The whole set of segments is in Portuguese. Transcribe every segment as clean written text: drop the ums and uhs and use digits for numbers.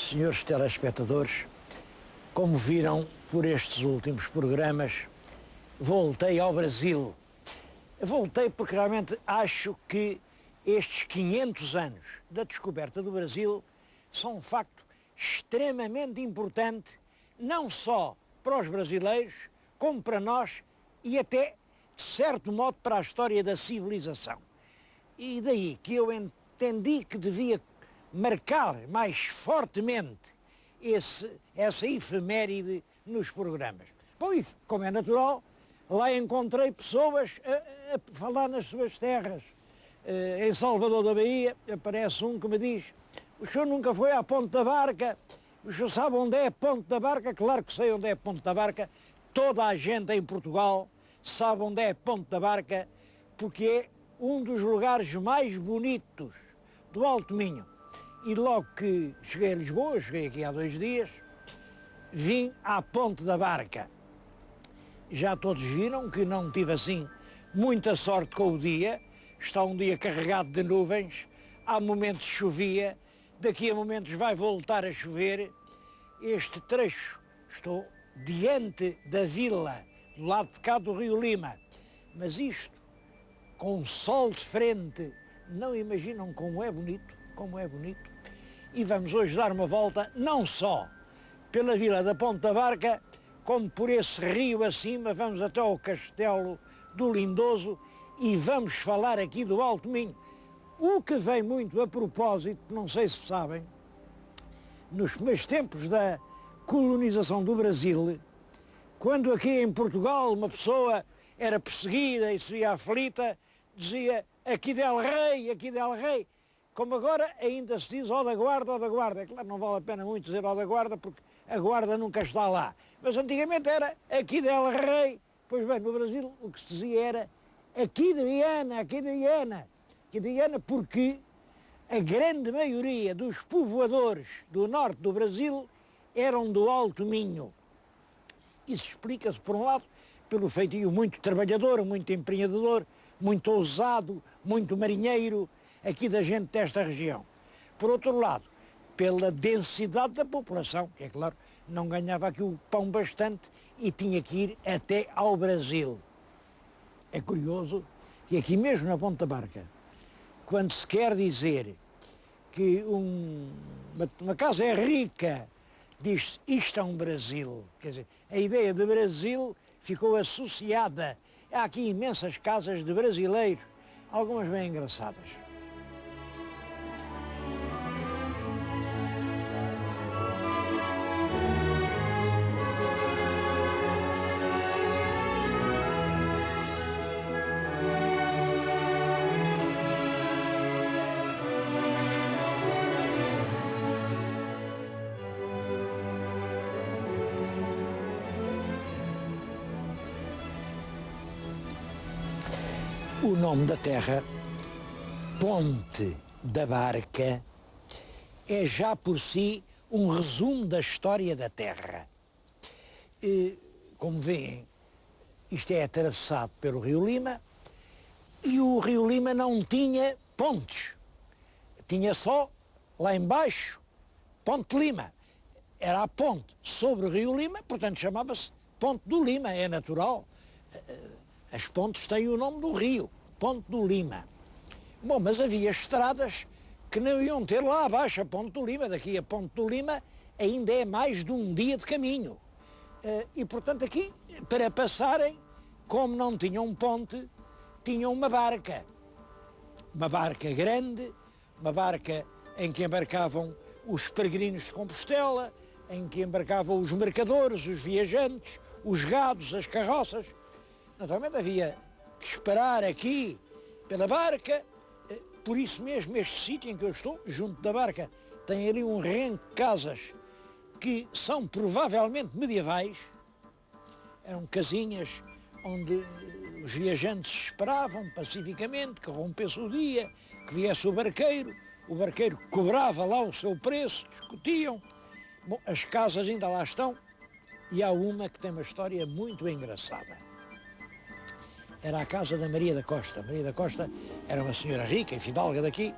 Senhores telespectadores, como viram por estes últimos programas, voltei ao Brasil. Voltei porque realmente acho que estes 500 anos da descoberta do Brasil são um facto extremamente importante, não só para os brasileiros, como para nós e até, de certo modo, para a história da civilização. E daí que eu entendi que devia marcar mais fortemente essa efeméride nos programas. Bom, e como é natural, lá encontrei pessoas a falar nas suas terras. Em Salvador da Bahia aparece um que me diz: o senhor nunca foi à Ponte da Barca? O senhor sabe onde é a Ponte da Barca? Claro que sei onde é a Ponte da Barca. Toda a gente em Portugal sabe onde é a Ponte da Barca, porque é um dos lugares mais bonitos do Alto Minho. E logo que cheguei a Lisboa, cheguei aqui há 2 dias, vim à Ponte da Barca. Já todos viram que não tive assim muita sorte com o dia. Está um dia carregado de nuvens, há momentos chovia, daqui a momentos vai voltar a chover. Este trecho, estou diante da vila, do lado de cá do Rio Lima, mas isto, com o sol de frente, não imaginam como é bonito, como é bonito. E vamos hoje dar uma volta, não só pela vila da Ponte da Barca, como por esse rio acima, vamos até ao Castelo do Lindoso e vamos falar aqui do Alto Minho. O que vem muito a propósito, não sei se sabem, nos primeiros tempos da colonização do Brasil, quando aqui em Portugal uma pessoa era perseguida e se ia aflita, dizia aqui del rei, aqui del rei. Como agora ainda se diz ó da guarda, ó da guarda. É claro, não vale a pena muito dizer ó da guarda, porque a guarda nunca está lá. Mas antigamente era aqui del rei. Pois bem, no Brasil o que se dizia era aqui de Viana, aqui de Viana. Aqui de Viana porque a grande maioria dos povoadores do norte do Brasil eram do Alto Minho. Isso explica-se, por um lado, pelo feitio muito trabalhador, muito empreendedor, muito ousado, muito marinheiro, aqui da gente desta região. Por outro lado, pela densidade da população, que é claro, não ganhava aqui o pão bastante e tinha que ir até ao Brasil. É curioso que aqui mesmo na Ponte da Barca, quando se quer dizer que uma casa é rica, diz-se isto é um Brasil. Quer dizer, a ideia de Brasil ficou associada. Há aqui imensas casas de brasileiros, algumas bem engraçadas. O nome da terra, Ponte da Barca, é já por si um resumo da história da terra. Como veem, isto é atravessado pelo Rio Lima e o Rio Lima não tinha pontes. Tinha só, lá embaixo, Ponte Lima. Era a ponte sobre o Rio Lima, portanto chamava-se Ponte do Lima, é natural. As pontes têm o nome do rio, Ponte do Lima. Bom, mas havia estradas que não iam ter lá abaixo a Ponte do Lima. Daqui a Ponte do Lima ainda é mais de um dia de caminho. E, portanto, aqui, para passarem, como não tinham ponte, tinham uma barca. Uma barca grande, uma barca em que embarcavam os peregrinos de Compostela, em que embarcavam os mercadores, os viajantes, os gados, as carroças. Naturalmente havia que esperar aqui pela barca, por isso mesmo este sítio em que eu estou, junto da barca, tem ali um renco de casas que são provavelmente medievais. Eram casinhas onde os viajantes esperavam pacificamente que rompesse o dia, que viesse o barqueiro cobrava lá o seu preço, discutiam. Bom, as casas ainda lá estão e há uma que tem uma história muito engraçada. Era a casa da Maria da Costa. Maria da Costa era uma senhora rica e fidalga daqui,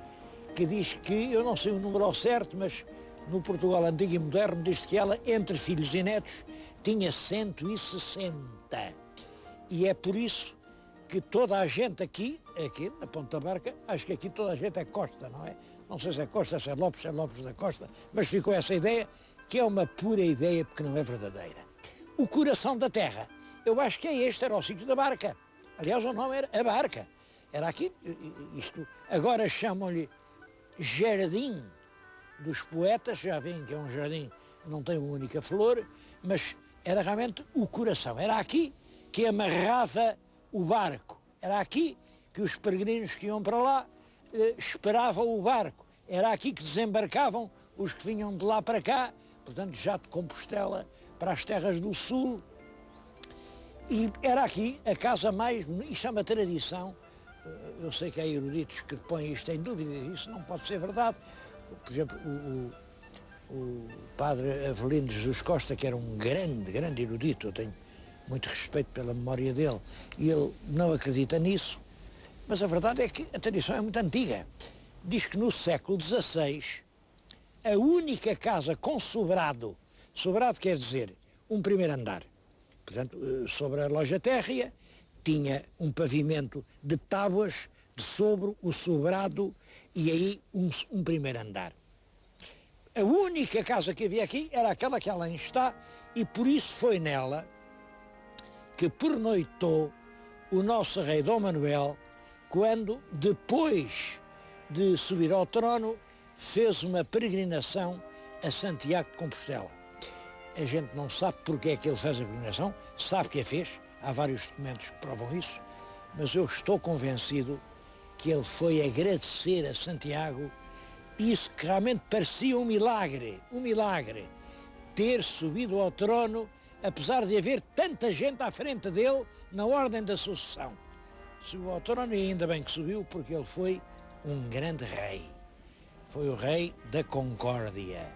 que diz que, eu não sei o número ao certo, mas no Portugal antigo e moderno, diz que ela, entre filhos e netos, tinha 160. E é por isso que toda a gente aqui na Ponta da Barca, acho que aqui toda a gente é Costa, não é? Não sei se é Costa, se é Lopes da Costa, mas ficou essa ideia, que é uma pura ideia, porque não é verdadeira. O coração da terra, eu acho que este era o sítio da Barca. Aliás, o nome era a Barca. Era aqui, isto, agora chamam-lhe Jardim dos Poetas, já veem que é um jardim que não tem uma única flor, mas era realmente o coração. Era aqui que amarrava o barco. Era aqui que os peregrinos que iam para lá esperavam o barco. Era aqui que desembarcavam os que vinham de lá para cá, portanto já de Compostela para as terras do sul. E era aqui a casa mais... Isto é uma tradição. Eu sei que há eruditos que põem isto em dúvida, isso não pode ser verdade. Por exemplo, o padre Avelino Jesus Costa, que era um grande erudito, eu tenho muito respeito pela memória dele, e ele não acredita nisso, mas a verdade é que a tradição é muito antiga. Diz que no século XVI, a única casa com sobrado quer dizer um primeiro andar, portanto, sobre a loja térrea, tinha um pavimento de tábuas, de sobre o sobrado, e aí um primeiro andar. A única casa que havia aqui era aquela que além está, e por isso foi nela que pernoitou o nosso rei Dom Manuel, quando, depois de subir ao trono, fez uma peregrinação a Santiago de Compostela. A gente não sabe porque é que ele fez a peregrinação, sabe que a fez, há vários documentos que provam isso, mas eu estou convencido que ele foi agradecer a Santiago isso que realmente parecia um milagre, ter subido ao trono, apesar de haver tanta gente à frente dele na ordem da sucessão. Subiu ao trono e ainda bem que subiu, porque ele foi um grande rei. Foi o rei da concórdia,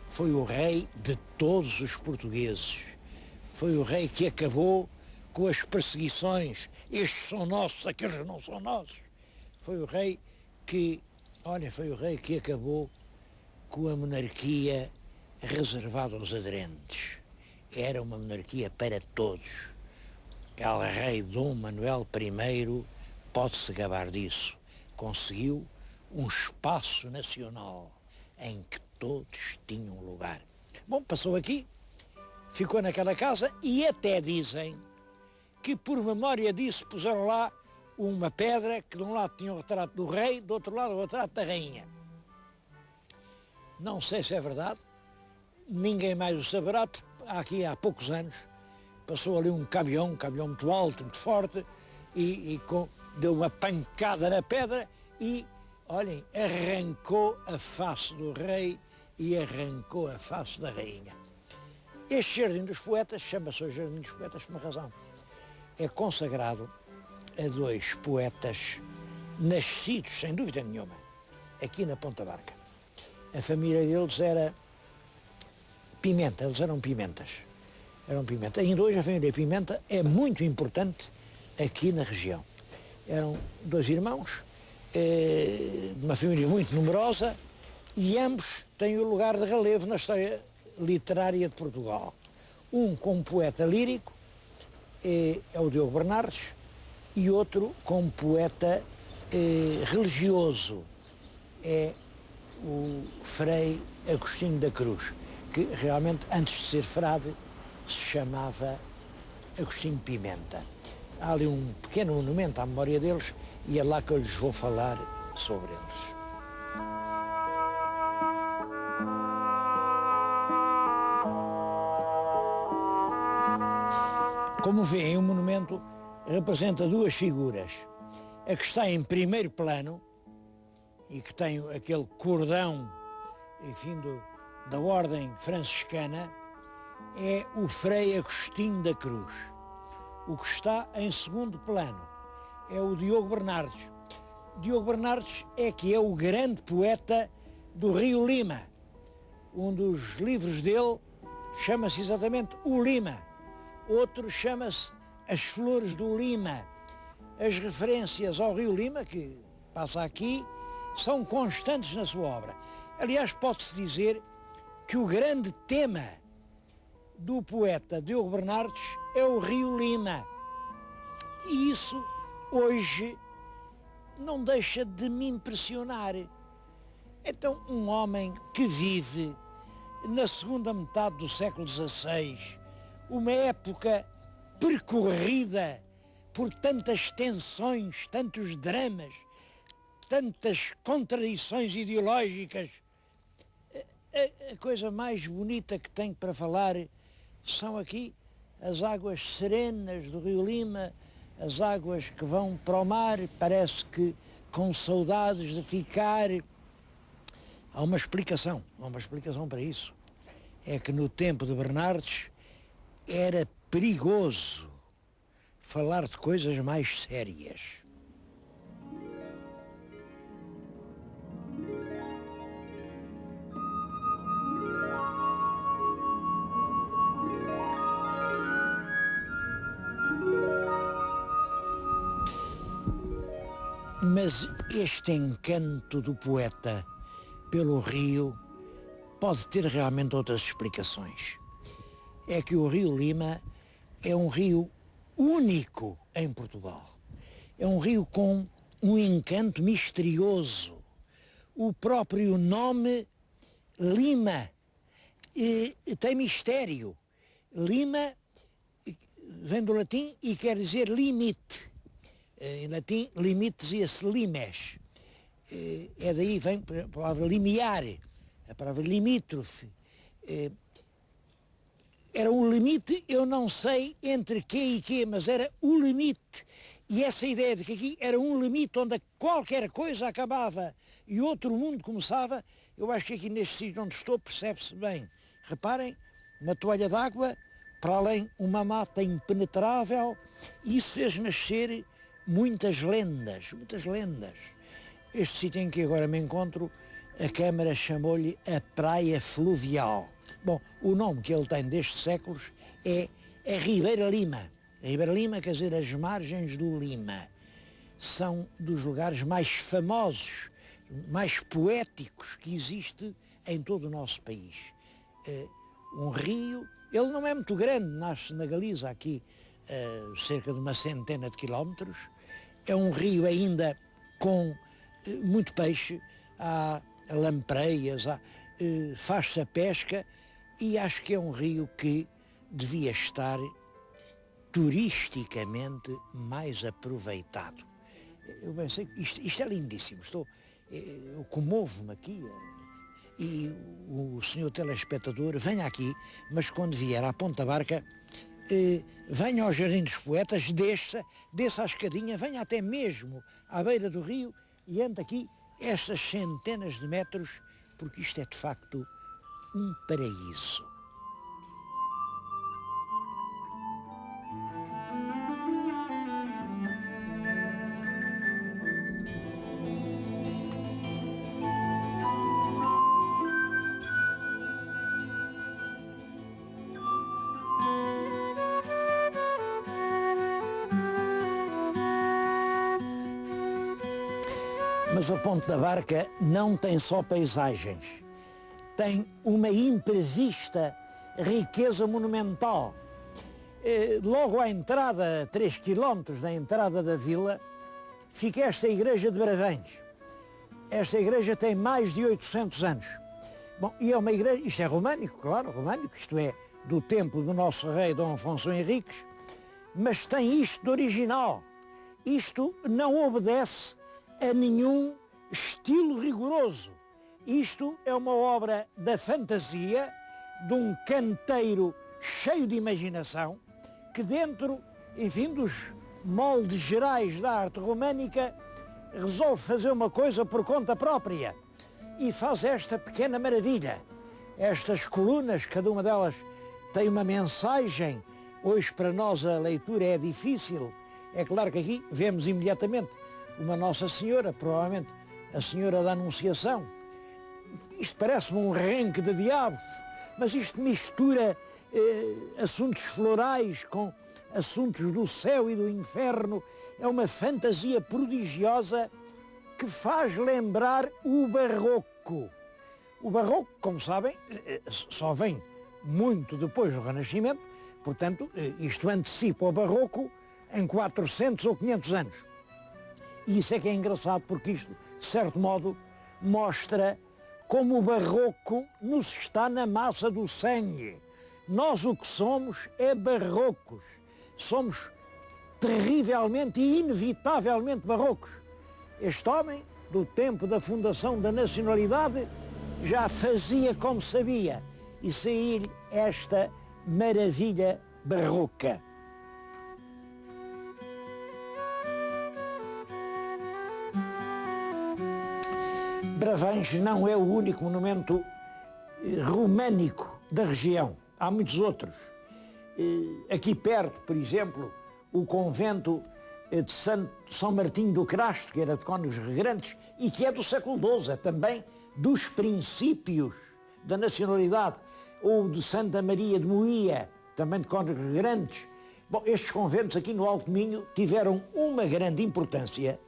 foi o rei de todos os portugueses, foi o rei que acabou com as perseguições, estes são nossos, aqueles não são nossos. Foi o rei que, foi o rei que acabou com a monarquia reservada aos aderentes. Era uma monarquia para todos. Aquele rei Dom Manuel I pode-se gabar disso. Conseguiu um espaço nacional em que todos tinham lugar. Bom, passou aqui, ficou naquela casa e até dizem que por memória disso puseram lá uma pedra que de um lado tinha o retrato do rei, do outro lado o retrato da rainha. Não sei se é verdade, ninguém mais o saberá, porque aqui há poucos anos passou ali um caminhão muito alto, muito forte, deu uma pancada na pedra e, olhem, arrancou a face do rei e arrancou a face da rainha. Este Jardim dos Poetas chama-se o Jardim dos Poetas por uma razão. É consagrado a dois poetas nascidos, sem dúvida nenhuma, aqui na Ponta Barca. A família deles era Pimenta, eles eram Pimentas. Ainda hoje a família Pimenta é muito importante aqui na região. Eram dois irmãos, de uma família muito numerosa, e ambos têm o lugar de relevo na história literária de Portugal. Um como poeta lírico, é o Diogo Bernardes, e outro como poeta religioso, é o Frei Agostinho da Cruz, que realmente, antes de ser frade, se chamava Agostinho Pimenta. Há ali um pequeno monumento à memória deles e é lá que eu lhes vou falar sobre eles. Como veem, o monumento representa duas figuras. A que está em primeiro plano e que tem aquele cordão, enfim, da ordem franciscana, é o Frei Agostinho da Cruz. O que está em segundo plano é o Diogo Bernardes. Diogo Bernardes é o grande poeta do Rio Lima. Um dos livros dele chama-se exatamente O Lima. Outro chama-se As Flores do Lima. As referências ao Rio Lima, que passa aqui, são constantes na sua obra. Aliás, pode-se dizer que o grande tema do poeta Diogo Bernardes é o rio Lima. E isso, hoje, não deixa de me impressionar. Então, um homem que vive na segunda metade do século XVI, uma época percorrida por tantas tensões, tantos dramas, tantas contradições ideológicas, a coisa mais bonita que tenho para falar são aqui as águas serenas do rio Lima, as águas que vão para o mar, parece que com saudades de ficar. Há uma explicação para isso. É que no tempo de Bernardes era perigoso falar de coisas mais sérias. Mas este encanto do poeta pelo rio pode ter realmente outras explicações. É que o rio Lima é um rio único em Portugal. É um rio com um encanto misterioso. O próprio nome Lima tem mistério. Lima vem do latim e quer dizer limite. Em latim, limite dizia-se limes. É daí vem a palavra limiar, a palavra limítrofe. Era um limite, eu não sei entre quê e quê, mas era o limite. E essa ideia de que aqui era um limite onde qualquer coisa acabava e outro mundo começava, eu acho que aqui neste sítio onde estou percebe-se bem. Reparem, uma toalha d'água, para além uma mata impenetrável, e isso fez nascer muitas lendas, muitas lendas. Este sítio em que agora me encontro, a Câmara chamou-lhe a Praia Fluvial. Bom, o nome que ele tem destes séculos é a Ribeira Lima. A Ribeira Lima quer dizer as margens do Lima. São dos lugares mais famosos, mais poéticos que existe em todo o nosso país. Um rio, ele não é muito grande, nasce na Galiza, aqui cerca de uma centena de quilómetros. É um rio ainda com muito peixe, há lampreias, faz-se a pesca e acho que é um rio que devia estar turisticamente mais aproveitado. Eu pensei, isto é lindíssimo, eu comovo-me aqui e o senhor telespectador venha aqui, mas quando vier à Ponta Barca, venha ao Jardim dos Poetas, desça a escadinha, venha até mesmo à beira do rio e entre aqui estas centenas de metros, porque isto é de facto um paraíso. Mas a Ponte da Barca não tem só paisagens, tem uma imprevista riqueza monumental. Logo à entrada, a 3 km da entrada da vila, fica esta igreja de Bravães. Esta igreja tem mais de 800 anos. Bom, e é uma igreja, isto é românico, claro, românico, isto é do tempo do nosso rei Dom Afonso Henriques, mas tem isto de original. Isto não obedece a nenhum estilo rigoroso. Isto é uma obra da fantasia, de um canteiro cheio de imaginação, que dentro, enfim, dos moldes gerais da arte românica, resolve fazer uma coisa por conta própria e faz esta pequena maravilha. Estas colunas, cada uma delas tem uma mensagem. Hoje para nós a leitura é difícil. É claro que aqui vemos imediatamente uma Nossa Senhora, provavelmente a Senhora da Anunciação. Isto parece-me um renque de diabos, mas isto mistura assuntos florais com assuntos do céu e do inferno. É uma fantasia prodigiosa que faz lembrar o barroco. O Barroco, como sabem, só vem muito depois do Renascimento, portanto, isto antecipa o Barroco em 400 ou 500 anos. E isso é que é engraçado, porque isto, de certo modo, mostra como o Barroco nos está na massa do sangue. Nós o que somos é barrocos. Somos terrivelmente e inevitavelmente barrocos. Este homem, do tempo da fundação da nacionalidade, já fazia como sabia e sair esta maravilha barroca. Bravange não é o único monumento românico da região. Há muitos outros. Aqui perto, por exemplo, o convento de São Martinho do Crasto, que era de Cónegos Regrantes e que é do século XII, é também dos princípios da nacionalidade, ou de Santa Maria de Moía, também de Cónegos Regrantes. Bom, estes conventos aqui no Alto Minho tiveram uma grande importância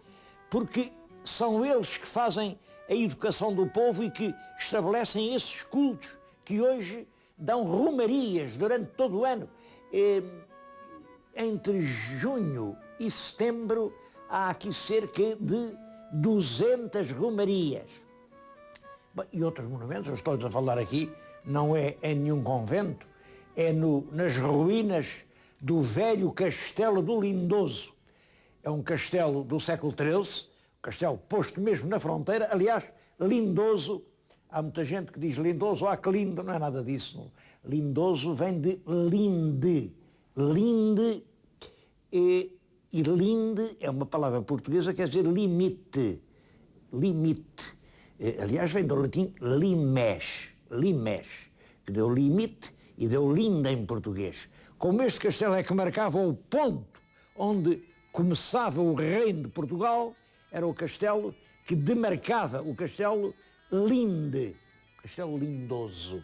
porque são eles que fazem a educação do povo e que estabelecem esses cultos que hoje dão romarias durante todo o ano. Entre junho e setembro há aqui cerca de 200 romarias. Bom, e outros monumentos, eu estou a falar aqui, não é em nenhum convento, é nas ruínas do velho Castelo do Lindoso. É um castelo do século XIII, castelo posto mesmo na fronteira, aliás, Lindoso, há muita gente que diz Lindoso, que lindo, não é nada disso. Não. Lindoso vem de linde, linde, e linde é uma palavra portuguesa que quer dizer limite, limite. Aliás, vem do latim limes, limes, que deu limite e deu linde em português. Como este castelo é que marcava o ponto onde começava o reino de Portugal, era o castelo que demarcava o castelo Linde, castelo lindoso.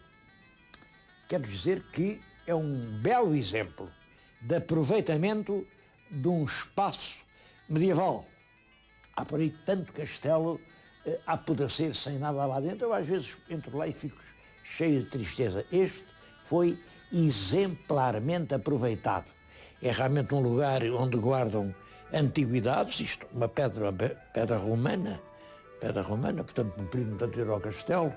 Quero dizer que é um belo exemplo de aproveitamento de um espaço medieval. Há por aí tanto castelo a apodrecer sem nada lá dentro, eu às vezes entro lá e fico cheio de tristeza. Este foi exemplarmente aproveitado. É realmente um lugar onde guardam antiguidades, isto, uma pedra romana, portanto, um período anterior ao castelo,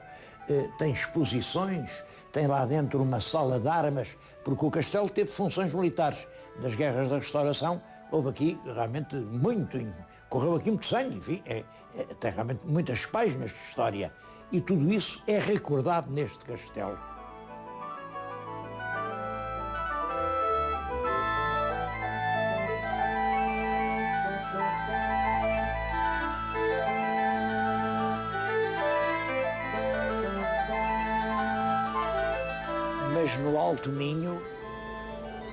tem exposições, tem lá dentro uma sala de armas, porque o castelo teve funções militares. Das guerras da Restauração, houve aqui realmente correu aqui muito sangue, enfim, tem realmente muitas páginas de história. E tudo isso é recordado neste castelo. Mas no Alto Minho,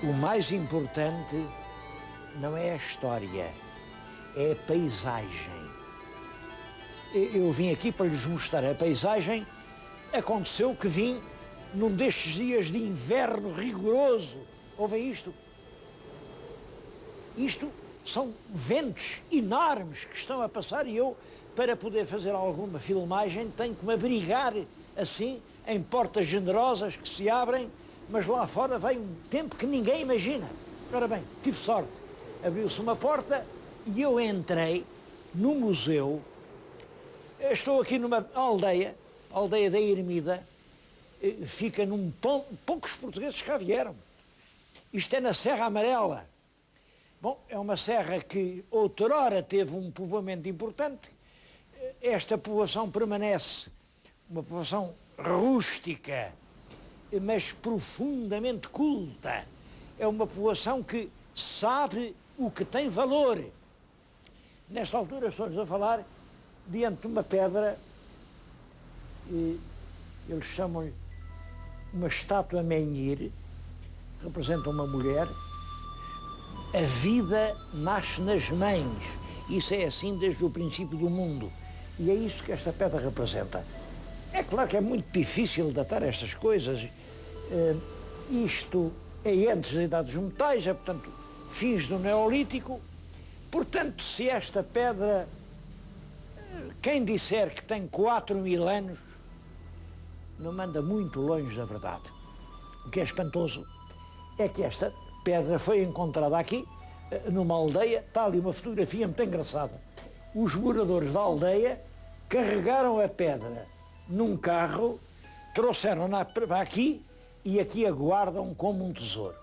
o mais importante não é a história, é a paisagem. Eu vim aqui para lhes mostrar a paisagem. Aconteceu que vim num destes dias de inverno rigoroso. Ouvem isto? Isto são ventos enormes que estão a passar e eu, para poder fazer alguma filmagem, tenho que me abrigar assim, em portas generosas que se abrem, mas lá fora vem um tempo que ninguém imagina. Ora bem, tive sorte. Abriu-se uma porta e eu entrei no museu. Estou aqui numa aldeia, a aldeia da Ermida, fica num ponto, poucos portugueses cá vieram. Isto é na Serra Amarela. Bom, é uma serra que outrora teve um povoamento importante. Esta povoação permanece, uma povoação rústica, mas profundamente culta. É uma povoação que sabe o que tem valor. Nesta altura estamos a falar diante de uma pedra, eles chamam-lhe uma estátua menhir, representa uma mulher. A vida nasce nas mães. Isso é assim desde o princípio do mundo. E é isso que esta pedra representa. É claro que é muito difícil datar estas coisas. Isto é antes da Idade dos Metais, é, portanto, fins do Neolítico. Portanto, se esta pedra, quem disser que tem 4.000 anos, não anda muito longe da verdade. O que é espantoso é que esta pedra foi encontrada aqui, numa aldeia. Está ali uma fotografia muito engraçada. Os moradores da aldeia carregaram a pedra num carro, trouxeram-na para aqui e aqui a guardam como um tesouro.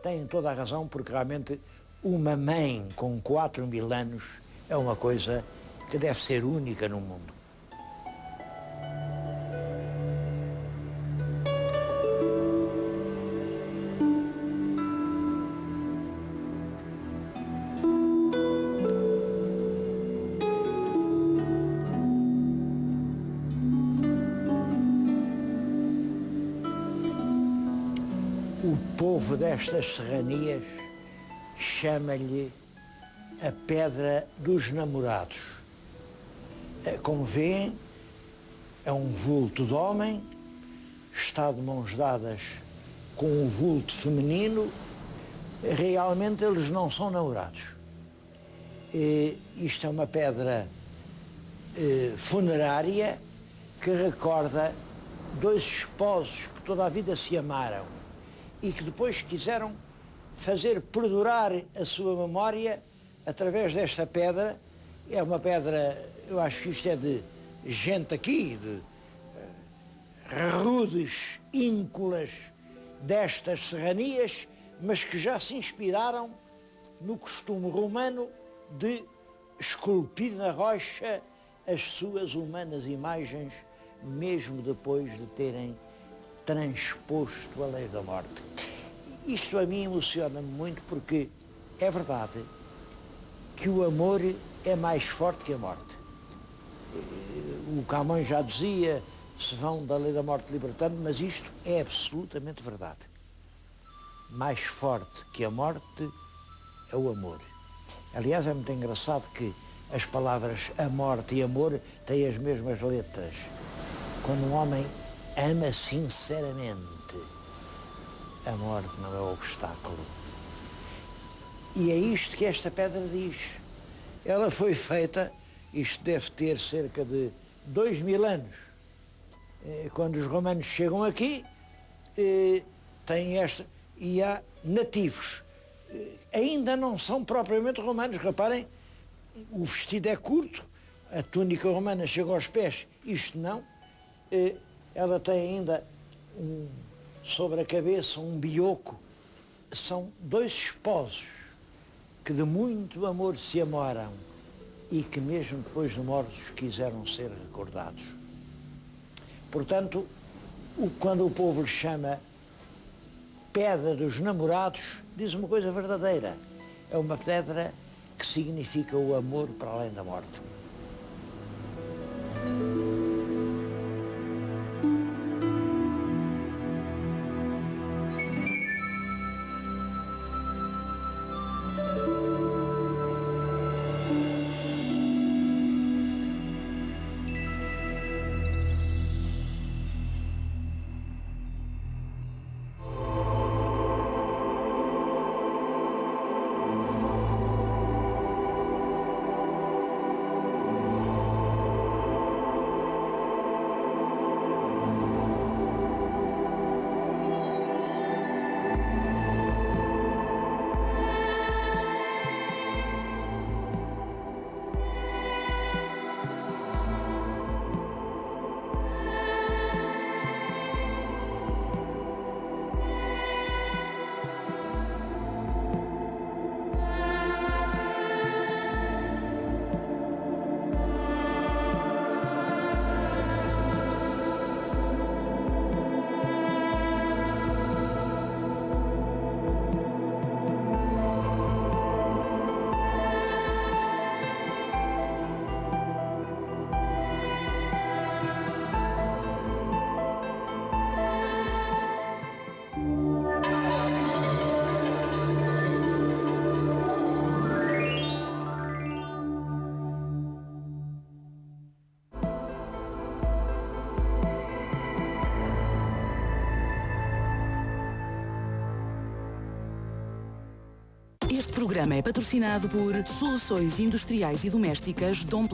Têm toda a razão, porque realmente uma mãe com 4.000 anos é uma coisa que deve ser única no mundo. O povo destas serranias chama-lhe a Pedra dos Namorados. Como vêem, é um vulto de homem, está de mãos dadas com um vulto feminino. Realmente eles não são namorados. Isto é uma pedra funerária que recorda dois esposos que toda a vida se amaram e que depois quiseram fazer perdurar a sua memória através desta pedra. É uma pedra, eu acho que isto é de gente aqui, de rudes ínculas destas serranias, mas que já se inspiraram no costume romano de esculpir na rocha as suas humanas imagens, mesmo depois de terem transposto a lei da morte. Isto a mim emociona-me muito, porque é verdade que o amor é mais forte que a morte. O Camões já dizia: se vão da lei da morte libertando, mas isto é absolutamente verdade. Mais forte que a morte é o amor. Aliás, é muito engraçado que as palavras a morte e amor têm as mesmas letras. Quando um homem ama sinceramente, a morte não é obstáculo. E é isto que esta pedra diz. Ela foi feita, isto deve ter cerca de 2.000 anos. Quando os romanos chegam aqui, têm esta, e há nativos. Ainda não são propriamente romanos. Reparem, o vestido é curto, a túnica romana chega aos pés, isto não. Ela tem ainda sobre a cabeça um bioco. São dois esposos que de muito amor se amaram e que mesmo depois de mortos quiseram ser recordados. Portanto, quando o povo lhe chama Pedra dos Namorados, diz uma coisa verdadeira. É uma pedra que significa o amor para além da morte. Este programa é patrocinado por Soluções Industriais e Domésticas Dom